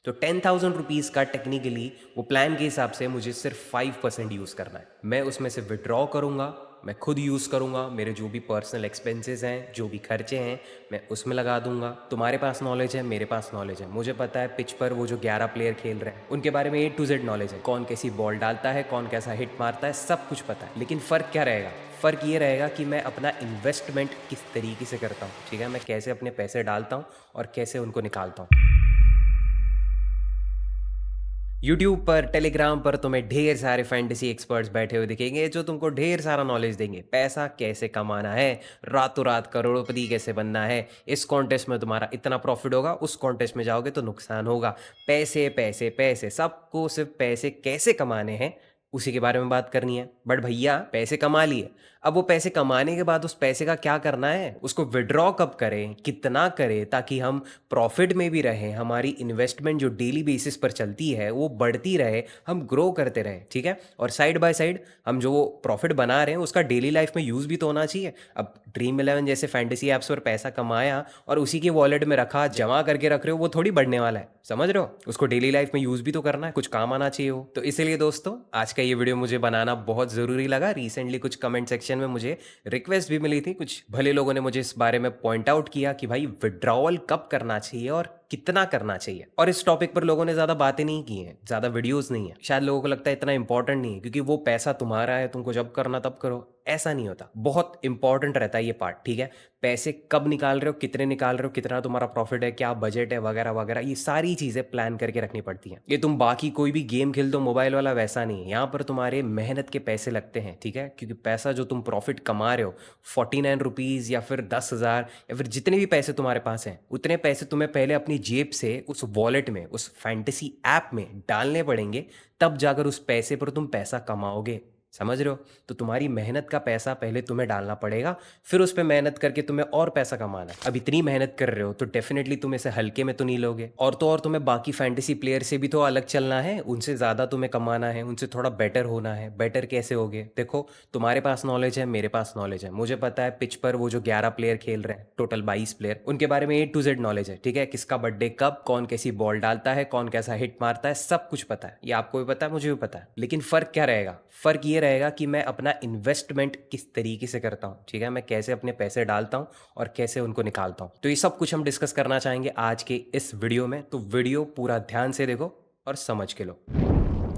तो 10,000 रुपीज़ का टेक्निकली वो प्लान के हिसाब से मुझे सिर्फ 5% यूज़ करना है। मैं उसमें से विड्रॉ करूँगा, मैं खुद यूज़ करूँगा, मेरे जो भी पर्सनल एक्सपेंसेस हैं, जो भी खर्चे हैं, मैं उसमें लगा दूंगा। तुम्हारे पास नॉलेज है, मेरे पास नॉलेज है, मुझे पता है पिच पर वो जो 11 प्लेयर खेल रहे हैं उनके बारे में A to Z नॉलेज है, कौन कैसी बॉल डालता है, कौन कैसा हिट मारता है, सब कुछ पता है। लेकिन फ़र्क क्या रहेगा? फ़र्क ये रहेगा कि मैं अपना इन्वेस्टमेंट किस तरीके से करता हूँ, ठीक है? मैं कैसे अपने पैसे डालता हूँ और कैसे उनको निकालता हूँ। यूट्यूब पर, टेलीग्राम पर तुम्हें ढेर सारे फैंटेसी एक्सपर्ट्स बैठे हुए दिखेंगे जो तुमको ढेर सारा नॉलेज देंगे। पैसा कैसे कमाना है, रातों रात करोड़पति कैसे बनना है, इस कॉन्टेस्ट में तुम्हारा इतना प्रॉफिट होगा, उस कॉन्टेस्ट में जाओगे तो नुकसान होगा। पैसे पैसे पैसे, सबको सिर्फ पैसे कैसे कमाने हैं उसी के बारे में बात करनी है। बट भैया पैसे कमा लिए, अब वो पैसे कमाने के बाद उस पैसे का क्या करना है, उसको विड्रॉ कब करें, कितना करें, ताकि हम प्रॉफिट में भी रहें, हमारी इन्वेस्टमेंट जो डेली बेसिस पर चलती है वो बढ़ती रहे, हम ग्रो करते रहें, ठीक है? और साइड बाय साइड हम जो वो प्रॉफिट बना रहे हैं उसका डेली लाइफ में यूज़ भी तो होना चाहिए। अब ड्रीम 11 जैसे फैंटेसी ऐप्स पर पैसा कमाया और उसी के वॉलेट में रखा, जमा करके रख रहे हो, वो थोड़ी बढ़ने वाला है, समझ रहे हो? उसको डेली लाइफ में यूज़ भी तो करना है, कुछ काम आना चाहिए हो। तो इसीलिए दोस्तों आज का ये वीडियो मुझे बनाना बहुत ज़रूरी लगा। रिसेंटली कुछ कमेंट सेक्शन में मुझे रिक्वेस्ट भी मिली थी, कुछ भले लोगों ने मुझे इस बारे में पॉइंट आउट किया कि भाई विड्रॉवल कब करना चाहिए और कितना करना चाहिए। और इस टॉपिक पर लोगों ने ज़्यादा बातें नहीं की हैं, ज़्यादा वीडियोस नहीं है। शायद लोगों को लगता है इतना इंपॉर्टेंट नहीं है क्योंकि वो पैसा तुम्हारा है, तुमको जब करना तब करो। ऐसा नहीं होता, बहुत इंपॉर्टेंट रहता है ये पार्ट, ठीक है? पैसे कब निकाल रहे हो, कितने निकाल रहे हो, कितना तुम्हारा प्रॉफिट है, क्या बजट है, वगैरह वगैरह, ये सारी चीज़ें प्लान करके रखनी पड़ती हैं। ये तुम बाकी कोई भी गेम खेल दो मोबाइल वाला, वैसा नहीं है। यहाँ पर तुम्हारे मेहनत के पैसे लगते हैं, ठीक है? क्योंकि पैसा जो तुम प्रॉफिट कमा रहे हो, 49 रुपीज़ या फिर 10,000 या फिर जितने भी पैसे तुम्हारे पास हैं, उतने पैसे तुम्हें पहले अपनी जेब से उस वॉलेट में, उस फैंटेसी ऐप में डालने पड़ेंगे, तब जाकर उस पैसे पर तुम पैसा कमाओगे। समझ रहे हो? तो तुम्हारी मेहनत का पैसा पहले तुम्हें डालना पड़ेगा, फिर उस पर मेहनत करके तुम्हें और पैसा कमाना है। अब इतनी मेहनत कर रहे हो तो डेफिनेटली तुम इसे हल्के में तो नहीं लोगे। और तो और तुम्हें बाकी फैंटेसी प्लेयर से भी तो अलग चलना है, उनसे ज़्यादा तुम्हें कमाना है, उनसे थोड़ा बेटर होना है। बेटर कैसे होगे? देखो, तुम्हारे पास नॉलेज है, मेरे पास नॉलेज है, मुझे पता है पिच पर वो जो 11 प्लेयर खेल रहे हैं, टोटल 22 प्लेयर, उनके बारे में A to Z नॉलेज है, ठीक है? किसका बर्थडे कब, कौन कैसी बॉल डालता है, कौन कैसा हिट मारता है, सब कुछ पता है। ये आपको भी पता है, मुझे भी पता है। लेकिन फ़र्क क्या रहेगा? फ़र्क ये रहेगा कि मैं अपना इन्वेस्टमेंट किस तरीके से करता हूँ, ठीक है? मैं कैसे अपने पैसे डालता हूँ और कैसे उनको निकालता हूँ। तो ये सब कुछ हम डिस्कस करना चाहेंगे आज के इस वीडियो में। तो वीडियो पूरा ध्यान से देखो और समझ के लो।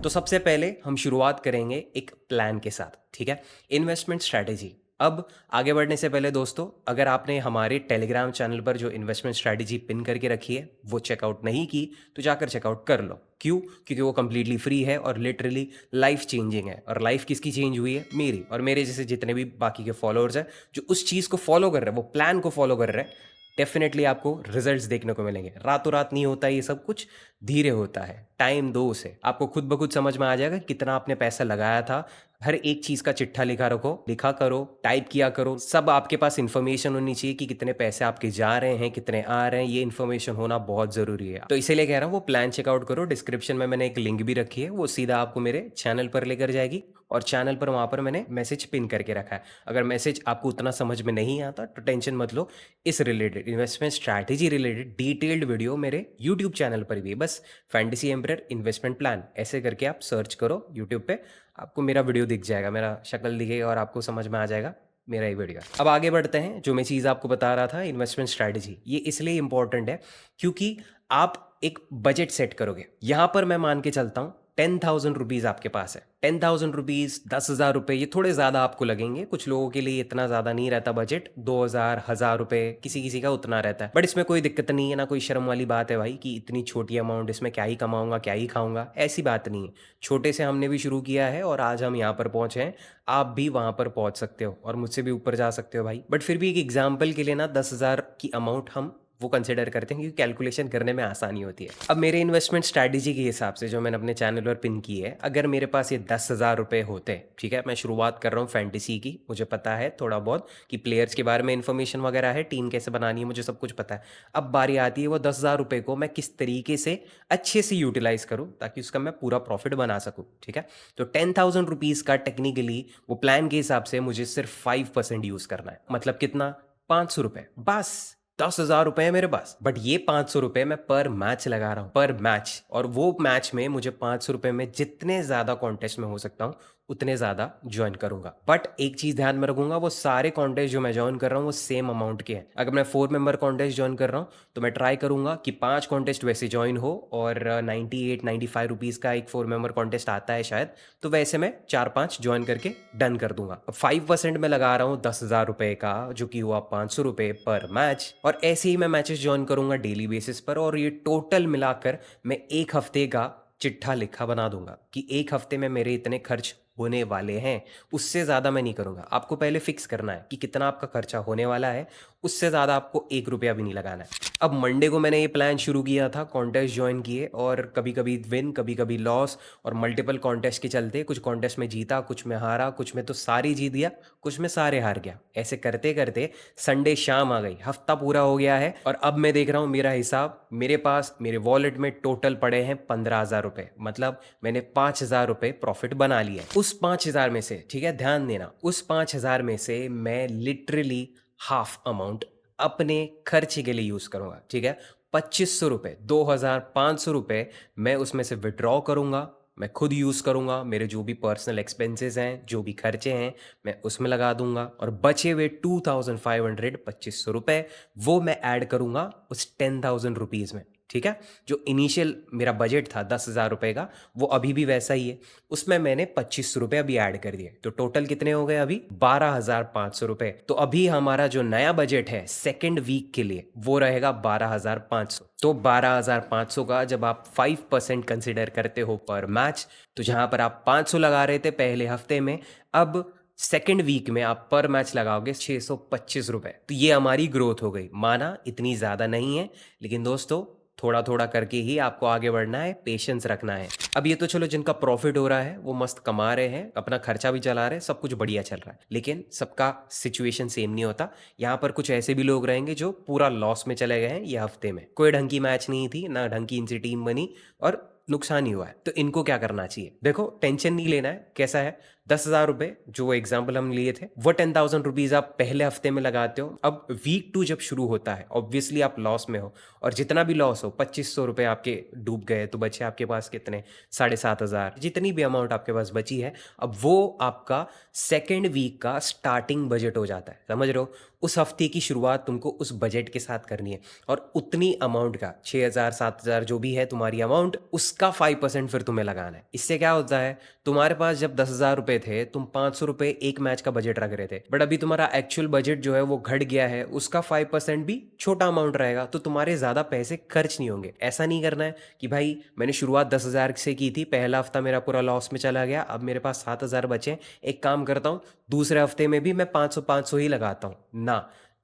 तो सबसे पहले हम शुरुआत करेंगे एक प्लान के साथ, ठीक है? Investment strategy. अब आगे बढ़ने से पहले दोस्तों, अगर आपने हमारे टेलीग्राम चैनल पर जो इन्वेस्टमेंट स्ट्रैटेजी पिन करके रखी है वो चेकआउट नहीं की तो जाकर चेकआउट कर लो। क्यों? क्योंकि वो कंप्लीटली फ्री है और लिटरली लाइफ चेंजिंग है। और लाइफ किसकी चेंज हुई है? मेरी और मेरे जैसे जितने भी बाकी के फॉलोअर्स हैं जो उस चीज़ को फॉलो कर रहे हैं, वो प्लान को फॉलो कर रहे हैं, डेफिनेटली आपको रिजल्ट्स देखने को मिलेंगे। रातों रात नहीं होता ये सब कुछ, धीरे होता है, टाइम दो से आपको खुद ब खुद समझ में आ जाएगा कितना आपने पैसा लगाया था। हर एक चीज़ का चिट्ठा लिखा रखो, लिखा करो, टाइप किया करो, सब आपके पास इन्फॉर्मेशन होनी चाहिए कि कितने पैसे आपके जा रहे हैं, कितने आ रहे हैं। ये इन्फॉर्मेशन होना बहुत ज़रूरी है। तो इसीलिए कह रहा हूँ वो प्लान चेकआउट करो। डिस्क्रिप्शन में मैंने एक लिंक भी रखी है, वो सीधा आपको मेरे चैनल पर लेकर जाएगी और चैनल पर वहाँ पर मैंने मैसेज पिन करके रखा है। अगर मैसेज आपको उतना समझ में नहीं आता तो टेंशन मत लो, इस related investment strategy related detailed video मेरे यूट्यूब चैनल पर भी है। बस फैंटेसी एम्परर इन्वेस्टमेंट प्लान ऐसे करके आप सर्च करो यूट्यूब पे, आपको मेरा वीडियो दिख जाएगा, मेरा शक्ल दिखेगा और आपको समझ में आ जाएगा मेरा ही वीडियो। अब आगे बढ़ते हैं। जो मैं चीज़ आपको बता रहा था, इन्वेस्टमेंट स्ट्रैटेजी, ये इसलिए इंपॉर्टेंट है क्योंकि आप एक बजट सेट करोगे। यहाँ पर मैं मान के चलता हूँ 10,000 रुपीज़ आपके पास है। 10,000 रुपीज़, 10,000 रुपये, ये थोड़े ज़्यादा आपको लगेंगे। कुछ लोगों के लिए इतना ज़्यादा नहीं रहता बजट, 2,000, 1,000 रुपये, किसी किसी का उतना रहता है। बट इसमें कोई दिक्कत नहीं है, ना कोई शर्म वाली बात है भाई कि इतनी छोटी अमाउंट, इसमें क्या ही कमाऊंगा, क्या ही खाऊंगा, ऐसी बात नहीं है। छोटे से हमने भी शुरू किया है और आज हम यहाँ पर पहुँचे हैं। आप भी वहाँ पर पहुँच सकते हो और मुझसे भी ऊपर जा सकते हो भाई। बट फिर भी एक एग्जाम्पल के लिए ना 10,000 की अमाउंट हम वो कंसिडर करते हैं क्योंकि कैलकुलेशन करने में आसानी होती है। अब मेरे इन्वेस्टमेंट स्ट्रैटेजी के हिसाब से जो मैंने अपने चैनल पर पिन की है, अगर मेरे पास ये 10,000 रुपये होते, ठीक है, मैं शुरुआत कर रहा हूँ फैंटेसी की, मुझे पता है थोड़ा बहुत कि प्लेयर्स के बारे में इन्फॉर्मेशन वगैरह है, टीम कैसे बनानी है, मुझे सब कुछ पता है। अब बारी आती है वो 10,000 रुपये को मैं किस तरीके से अच्छे से यूटिलाइज करूँ ताकि उसका मैं पूरा प्रॉफिट बना सकूँ, ठीक है? तो 10,000 रुपीज़ का टेक्निकली वो प्लान के हिसाब से मुझे सिर्फ 5% यूज़ करना है। मतलब कितना? 500 रुपये बस। 10,000 रुपए है मेरे पास, बट ये 500 रुपए मैं पर मैच लगा रहा हूँ, पर मैच। और वो मैच में मुझे 500 रुपए में जितने ज्यादा कॉन्टेस्ट में हो सकता हूँ उतने ज्यादा ज्वाइन करूंगा। बट एक चीज ध्यान में रखूंगा, वो सारे कॉन्टेस्ट जो मैं ज्वाइन कर रहा हूँ वो सेम अमाउंट के हैं। अगर मैं 4 मेंबर कॉन्टेस्ट ज्वाइन कर रहा हूँ तो मैं ट्राई करूंगा कि 5 कॉन्टेस्ट वैसे ज्वाइन हो, और 98-95 रुपीज़ का एक 4 मेंबर कॉन्टेस्ट आता है शायद, तो वैसे मैं 4-5 ज्वाइन करके डन कर दूंगा। 5% में लगा रहा हूँ 10,000 रुपए का, जो कि हुआ 500 रुपए पर मैच। और ऐसे ही मैं मैचेस ज्वाइन करूंगा डेली बेसिस पर, और ये टोटल मिलाकर मैं एक हफ्ते का चिट्ठा लिखा बना दूंगा कि एक हफ्ते में मेरे इतने खर्च होने वाले हैं। उससे ज़्यादा मैं नहीं करूँगा। आपको पहले फिक्स करना है कि कितना आपका खर्चा होने वाला है, उससे ज़्यादा आपको 1 रुपया भी नहीं लगाना है। अब मंडे को मैंने ये प्लान शुरू किया था, कॉन्टेस्ट ज्वाइन किए, और कभी कभी विन कभी कभी लॉस, और मल्टीपल कॉन्टेस्ट के चलते कुछ कॉन्टेस्ट में जीता, कुछ में हारा, कुछ में तो सारी जीत गया, कुछ में सारे हार गया। ऐसे करते करते संडे शाम आ गई, हफ्ता पूरा हो गया है, और अब मैं देख रहा हूँ मेरा हिसाब, मेरे पास मेरे वॉलेट में टोटल पड़े हैं 15,000 रुपये। मतलब मैंने 5,000 रुपये प्रॉफिट बना लिया है। उस 5,000 में से, ठीक है ध्यान देना, उस 5,000 में से मैं लिटरली हाफ अमाउंट अपने खर्चे के लिए यूज करूंगा। ठीक है, 2,500 रुपये, 2,500 रुपये मैं उसमें से विड्रॉ करूंगा, मैं खुद यूज़ करूंगा। मेरे जो भी पर्सनल एक्सपेंसेस हैं, जो भी खर्चे हैं, मैं उसमें लगा दूंगा। और बचे हुए 2,500, 2,500 रुपये, वो मैं ऐड करूंगा उस 10,000 रुपीज़ में। ठीक है, जो इनिशियल मेरा बजट था 10,000 रुपये का, वो अभी भी वैसा ही है। उसमें मैंने 2,500 रुपये अभी ऐड कर दिए, तो टोटल कितने हो गए अभी? 12,500 रुपये। तो अभी हमारा जो नया बजट है सेकेंड वीक के लिए, वो रहेगा 12,500। तो 12,500 का जब आप 5% कंसिडर करते हो पर मैच, तो जहां पर आप 500 लगा रहे थे पहले हफ्ते में, अब सेकेंड वीक में आप पर मैच लगाओगे 625 रुपये। तो ये हमारी ग्रोथ हो गई। माना इतनी ज़्यादा नहीं है, लेकिन दोस्तों थोड़ा थोड़ा करके ही आपको आगे बढ़ना है, पेशेंस रखना है। अब ये तो चलो जिनका प्रॉफिट हो रहा है वो मस्त कमा रहे हैं, अपना खर्चा भी चला रहे हैं, सब कुछ बढ़िया चल रहा है। लेकिन सबका सिचुएशन सेम नहीं होता। यहाँ पर कुछ ऐसे भी लोग रहेंगे जो पूरा लॉस में चले गए हैं ये हफ्ते में। कोई ढंग की मैच नहीं थी, ना ढंग की इनसे टीम बनी, और नुकसान ही हुआ है। तो इनको क्या करना चाहिए? देखो, टेंशन नहीं लेना है। कैसा है, 10,000 रुपये जो एग्जाम्पल हम लिए थे, वो 10,000 रुपीज आप पहले हफ्ते में लगाते हो। अब वीक 2 जब शुरू होता है, ऑब्वियसली आप लॉस में हो, और जितना भी लॉस हो, 2,500 रुपये आपके डूब गए, तो बचे आपके पास कितने? 7,500। जितनी भी अमाउंट आपके पास बची है, अब वो आपका सेकेंड वीक का स्टार्टिंग बजट हो जाता है। समझ रहे हो? उस हफ्ते की शुरुआत तुमको उस बजट के साथ करनी है, और उतनी अमाउंट का 6,000 7,000 जो भी है तुम्हारी अमाउंट, उसका 5% फिर तुम्हें लगाना है। इससे क्या होता है, तुम्हारे पास जब 10,000 रुपये थे, तुम 500 रुपये एक मैच का बजट रख रहे थे, बट अभी तुम्हारा एक्चुअल बजट जो है वो घट गया है, उसका 5% भी छोटा अमाउंट रहेगा, तो तुम्हारे ज्यादा पैसे खर्च नहीं होंगे। ऐसा नहीं करना है कि भाई मैंने शुरुआत 10,000 से की थी, पहला हफ्ता मेरा पूरा लॉस में चला गया, अब मेरे पास 7,000 बचे, एक काम करता हूँ दूसरे हफ्ते में भी मैं 500 ही लगाता हूँ ना।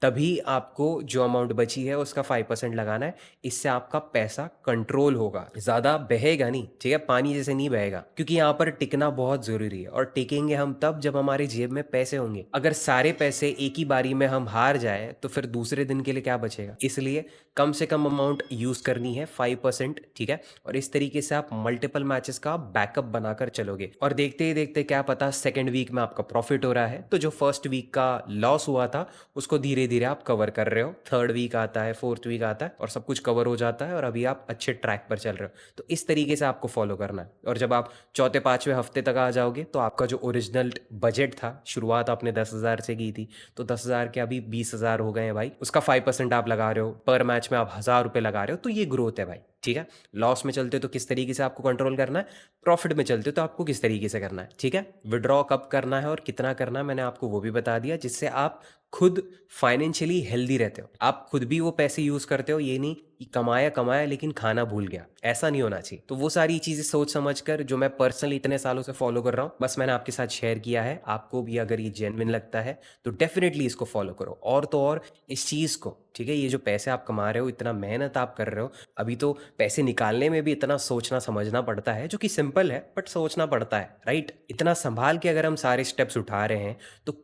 तभी आपको जो अमाउंट बची है उसका 5% लगाना है। इससे आपका पैसा कंट्रोल होगा, ज्यादा बहेगा नहीं। ठीक है, पानी जैसे नहीं बहेगा, क्योंकि यहाँ पर टिकना बहुत जरूरी है। और टिकेंगे हम तब जब हमारी जेब में पैसे होंगे। अगर सारे पैसे एक ही बारी में हम हार जाए तो फिर दूसरे दिन के लिए क्या बचेगा? इसलिए कम से कम अमाउंट यूज करनी है, 5%। ठीक है, और इस तरीके से आप मल्टीपल मैचेस का बैकअप बनाकर चलोगे, और देखते ही देखते क्या पता सेकेंड वीक में आपका प्रॉफिट हो रहा है, तो जो फर्स्ट वीक का लॉस हुआ था उसको धीरे धीरे आप कवर कर रहे हो। थर्ड वीक आता है, फोर्थ वीक आता है, और सब कुछ कवर हो जाता है, और अभी आप अच्छे ट्रैक पर चल रहे हो। तो इस तरीके से आपको फॉलो करना है। और जब आप चौथे पांचवें हफ्ते तक आ जाओगे, तो आपका जो ओरिजिनल बजट था, शुरुआत आपने 10,000 से की थी, तो 10,000 के अभी 20,000 हो गए हैं भाई। उसका 5% आप लगा रहे हो, पर मैच में आप 1,000 रुपये लगा रहे हो, तो ये ग्रोथ है भाई। ठीक है, लॉस में चलते हो तो किस तरीके से आपको कंट्रोल करना है, प्रॉफिट में चलते हो तो आपको किस तरीके से करना है। ठीक है, विड्रॉ कब करना है और कितना करना है मैंने आपको वो भी बता दिया, जिससे आप खुद फाइनेंशियली हेल्दी रहते हो। आप खुद भी वो पैसे यूज करते हो, ये नहीं कि कमाया कमाया लेकिन खाना भूल गया, ऐसा नहीं होना चाहिए। तो वो सारी चीजें सोच समझ कर, जो मैं पर्सनली इतने सालों से फॉलो कर रहा हूँ, बस मैंने आपके साथ शेयर किया है। आपको भी अगर ये जेन्युइन लगता है तो डेफिनेटली इसको फॉलो करो। और तो और इस चीज को, ठीक है, ये जो पैसे आप कमा रहे हो, इतना मेहनत आप कर रहे हो, अभी तो पैसे निकालने में भी इतना सोचना समझना पड़ता है, जो कि सिंपल है बट सोचना पड़ता है, राइट? इतना संभाल के अगर हम सारे स्टेप्स उठा रहे हैं, तो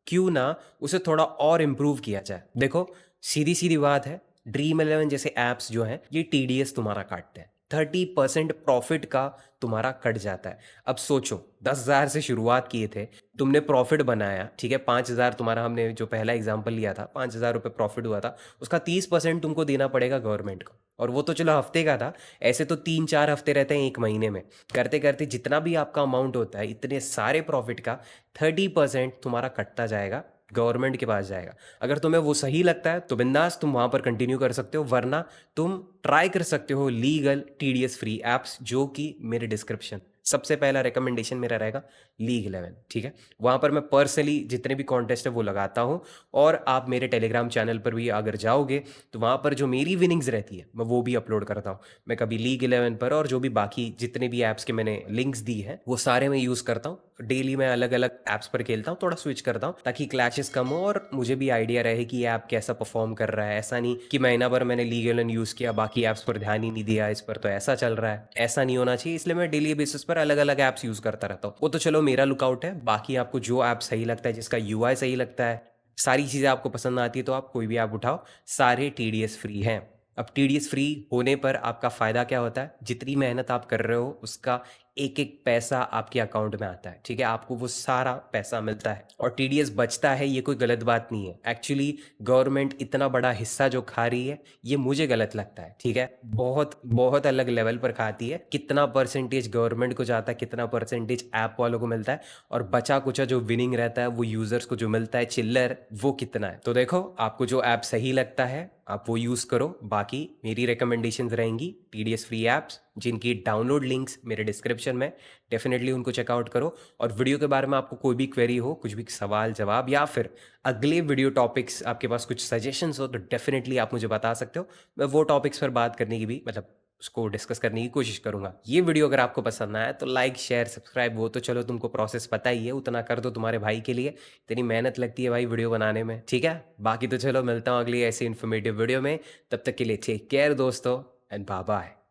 क्यों ना उसे थोड़ा और इम्प्रूव किया जाए। देखो, सीधी सीधी बात है, ड्रीम 11 जैसे ऐप्स जो हैं, ये टीडीएस तुम्हारा काटते हैं। 30% प्रॉफिट का तुम्हारा कट जाता है। अब सोचो 10,000 से शुरुआत किए थे, तुमने प्रॉफिट बनाया, ठीक है, 5,000 तुम्हारा, हमने जो पहला एग्जाम्पल लिया था 5,000 रुपये प्रॉफिट हुआ था, उसका 30% तुमको देना पड़ेगा गवर्नमेंट को। और वो तो चलो हफ्ते का था, ऐसे तो 3-4 हफ्ते रहते हैं एक महीने में। करते करते जितना भी आपका अमाउंट होता है, इतने सारे प्रॉफिट का 30% तुम्हारा कटता जाएगा, गवर्नमेंट के पास जाएगा। अगर तुम्हें वो सही लगता है तो बिंदास तुम वहाँ पर कंटिन्यू कर सकते हो, वरना तुम ट्राई कर सकते हो लीगल टीडीएस फ्री ऐप्स, जो कि मेरे डिस्क्रिप्शन, सबसे पहला रिकमेंडेशन मेरा रहेगा लीग 11, ठीक है। वहाँ पर मैं पर्सनली जितने भी कॉन्टेस्ट है वो लगाता हूँ, और आप मेरे टेलीग्राम चैनल पर भी अगर जाओगे तो वहाँ पर जो मेरी विनिंग्स रहती है मैं वो भी अपलोड करता हूँ। मैं कभी लीग 11 पर और जो भी बाकी जितने भी ऐप्स के मैंने लिंक्स दी हैं वो सारे मैं यूज़ करता हूँ। डेली मैं अलग अलग ऐप्स पर खेलता हूँ, थोड़ा स्विच करता हूँ ताकि क्लैशेस कम हो और मुझे भी आइडिया रहे कि ये ऐप कैसा परफॉर्म कर रहा है। ऐसा नहीं कि महीना भर मैंने लीग 11 यूज़ किया, बाकी ऐप्स पर ध्यान ही नहीं दिया, इस पर तो ऐसा चल रहा है, ऐसा नहीं होना चाहिए। इसलिए मैं डेली बेसिस पर अलग अलग ऐप्स यूज़ करता रहता हूँ। वो तो चलो मेरा लुकआउट है, बाकी आपको जो ऐप सही लगता है, जिसका यूआई सही लगता है, सारी चीज़ें आपको पसंद आती है, तो आप कोई भी ऐप उठाओ, सारे टीडीएस फ्री हैं। अब टीडीएस फ्री होने पर आपका फ़ायदा क्या होता है, जितनी मेहनत आप कर रहे हो उसका एक एक पैसा आपके अकाउंट में आता है, ठीक है, आपको वो सारा पैसा मिलता है और टीडीएस बचता है। ये कोई गलत बात नहीं है, एक्चुअली गवर्नमेंट इतना बड़ा हिस्सा जो खा रही है ये मुझे गलत लगता है, ठीक है। बहुत बहुत अलग लेवल पर खाती है, कितना परसेंटेज गवर्नमेंट को जाता है, कितना परसेंटेज ऐप वालों को मिलता है, और बचा कुचा जो विनिंग रहता है वो यूजर्स को जो मिलता है चिल्लर, वो कितना है। तो देखो, आपको जो ऐप सही लगता है आप वो यूज़ करो, बाकी मेरी रिकमेंडेशंस रहेंगी टीडीएस फ्री ऐप्स, जिनकी डाउनलोड लिंक्स मेरे डिस्क्रिप्शन में, डेफिनेटली उनको चेकआउट करो। और वीडियो के बारे में आपको कोई भी क्वेरी हो, कुछ भी सवाल जवाब, या फिर अगले वीडियो टॉपिक्स आपके पास कुछ सजेशंस हो, तो डेफिनेटली आप मुझे बता सकते हो। मैं वो टॉपिक्स पर बात करने की भी, मतलब उसको डिस्कस करने की कोशिश करूंगा। ये वीडियो अगर आपको पसंद आया तो लाइक शेयर सब्सक्राइब, वो तो चलो तुमको प्रोसेस पता ही है, उतना कर दो तुम्हारे भाई के लिए, इतनी मेहनत लगती है भाई वीडियो बनाने में, ठीक है। बाकी तो चलो मिलता हूँ अगली ऐसी इन्फॉर्मेटिव वीडियो में, तब तक के लिए टेक केयर दोस्तों, एंड बाय बाय।